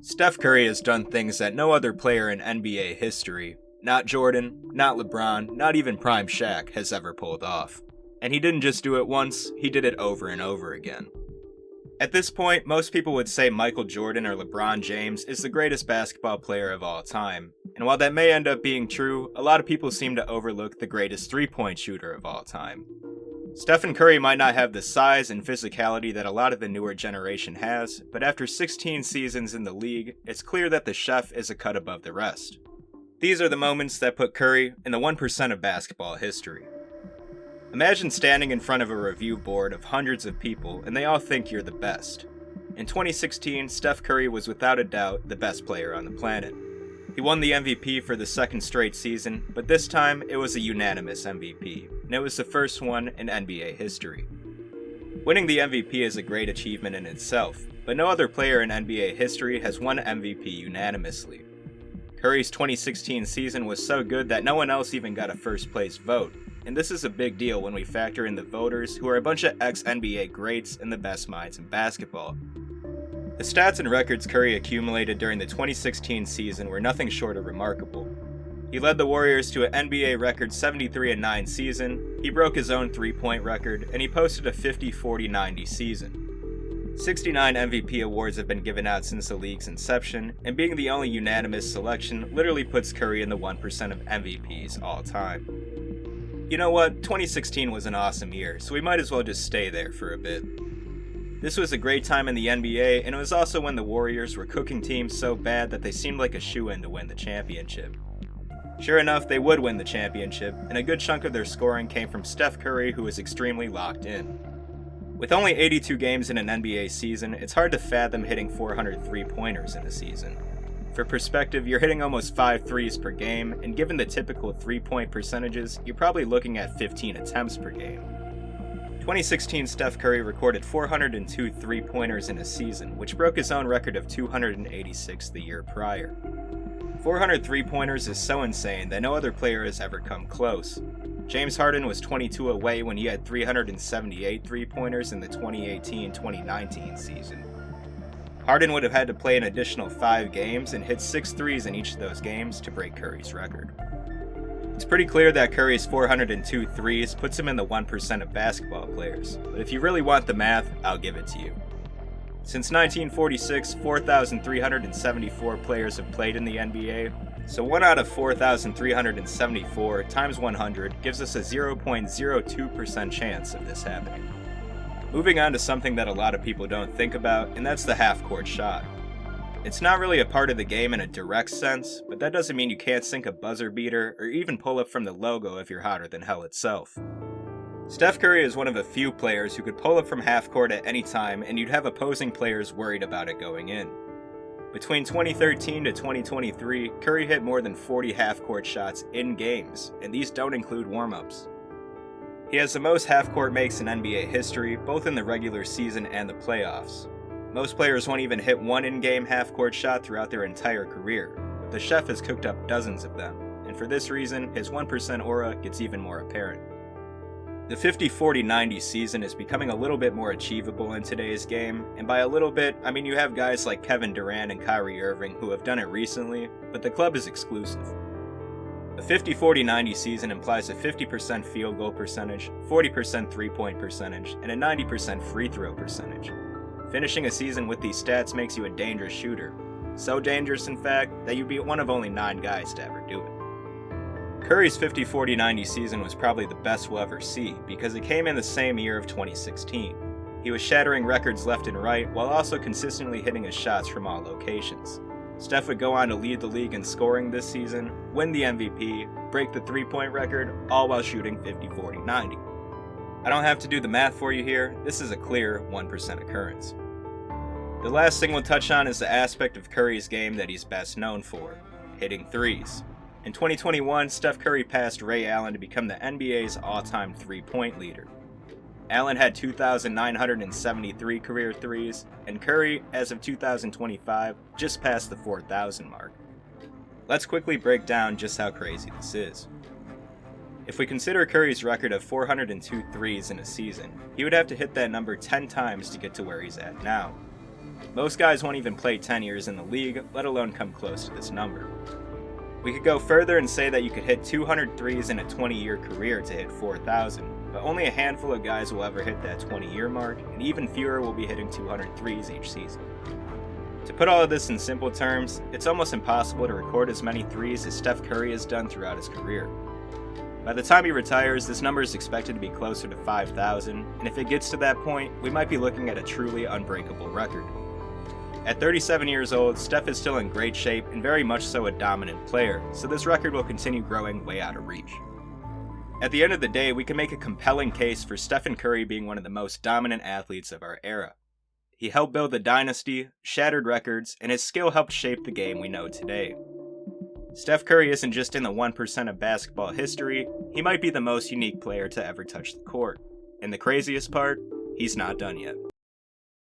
Steph Curry has done things that no other player in NBA history, not Jordan, not LeBron, not even Prime Shaq, has ever pulled off. And he didn't just do it once, he did it over and over again. At this point, most people would say Michael Jordan or LeBron James is the greatest basketball player of all time. And while that may end up being true, a lot of people seem to overlook the greatest three-point shooter of all time. Stephen Curry might not have the size and physicality that a lot of the newer generation has, but after 16 seasons in the league, it's clear that the chef is a cut above the rest. These are the moments that put Curry in the 1% of basketball history. Imagine standing in front of a review board of hundreds of people and they all think you're the best. In 2016, Steph Curry was without a doubt the best player on the planet. He won the MVP for the second straight season, but this time it was a unanimous MVP, and it was the first one in NBA history. Winning the MVP is a great achievement in itself, but no other player in NBA history has won MVP unanimously. Curry's 2016 season was so good that no one else even got a first place vote, and this is a big deal when we factor in the voters who are a bunch of ex-NBA greats and the best minds in basketball. The stats and records Curry accumulated during the 2016 season were nothing short of remarkable. He led the Warriors to an NBA record 73-9 season, he broke his own three-point record, and he posted a 50-40-90 season. 69 MVP awards have been given out since the league's inception, and being the only unanimous selection literally puts Curry in the 1% of MVPs all time. You know what, 2016 was an awesome year, so we might as well just stay there for a bit. This was a great time in the NBA, and it was also when the Warriors were cooking teams so bad that they seemed like a shoo-in to win the championship. Sure enough, they would win the championship, and a good chunk of their scoring came from Steph Curry, who was extremely locked in. With only 82 games in an NBA season, it's hard to fathom hitting 400 three-pointers in a season. For perspective, you're hitting almost 5 threes per game, and given the typical three-point percentages, you're probably looking at 15 attempts per game. 2016 Steph Curry recorded 402 three-pointers in a season, which broke his own record of 286 the year prior. 400 three-pointers is so insane that no other player has ever come close. James Harden was 22 away when he had 378 three-pointers in the 2018-2019 season. Harden would have had to play an additional 5 games and hit 6 threes in each of those games to break Curry's record. It's pretty clear that Curry's 402 threes puts him in the 1% of basketball players, but if you really want the math, I'll give it to you. Since 1946, 4,374 players have played in the NBA, so 1 out of 4,374 times 100 gives us a 0.02% chance of this happening. Moving on to something that a lot of people don't think about, and that's the half-court shot. It's not really a part of the game in a direct sense, but that doesn't mean you can't sink a buzzer beater or even pull up from the logo if you're hotter than hell itself. Steph Curry is one of a few players who could pull up from half court at any time and you'd have opposing players worried about it going in. Between 2013 to 2023, Curry hit more than 40 half-court shots in games, and these don't include warm-ups. He has the most half-court makes in NBA history, both in the regular season and the playoffs. Most players won't even hit one in-game half-court shot throughout their entire career, but the chef has cooked up dozens of them, and for this reason, his 1% aura gets even more apparent. The 50-40-90 season is becoming a little bit more achievable in today's game, and by a little bit, I mean you have guys like Kevin Durant and Kyrie Irving who have done it recently, but the club is exclusive. A 50-40-90 season implies a 50% field goal percentage, 40% three-point percentage, and a 90% free throw percentage. Finishing a season with these stats makes you a dangerous shooter. So dangerous, in fact, that you'd be one of only 9 guys to ever do it. Curry's 50-40-90 season was probably the best we'll ever see because it came in the same year of 2016. He was shattering records left and right while also consistently hitting his shots from all locations. Steph would go on to lead the league in scoring this season, win the MVP, break the three-point record, all while shooting 50-40-90. I don't have to do the math for you here, this is a clear 1% occurrence. The last thing we'll touch on is the aspect of Curry's game that he's best known for, hitting threes. In 2021, Steph Curry passed Ray Allen to become the NBA's all-time three-point leader. Allen had 2,973 career threes, and Curry, as of 2025, just passed the 4,000 mark. Let's quickly break down just how crazy this is. If we consider Curry's record of 402 threes in a season, he would have to hit that number 10 times to get to where he's at now. Most guys won't even play 10 years in the league, let alone come close to this number. We could go further and say that you could hit 200 threes in a 20-year career to hit 4,000, but only a handful of guys will ever hit that 20-year mark, and even fewer will be hitting 200 threes each season. To put all of this in simple terms, it's almost impossible to record as many threes as Steph Curry has done throughout his career. By the time he retires, this number is expected to be closer to 5,000, and if it gets to that point, we might be looking at a truly unbreakable record. At 37 years old, Steph is still in great shape and very much so a dominant player, so this record will continue growing way out of reach. At the end of the day, we can make a compelling case for Stephen Curry being one of the most dominant athletes of our era. He helped build the dynasty, shattered records, and his skill helped shape the game we know today. Steph Curry isn't just in the 1% of basketball history, he might be the most unique player to ever touch the court. And the craziest part, he's not done yet.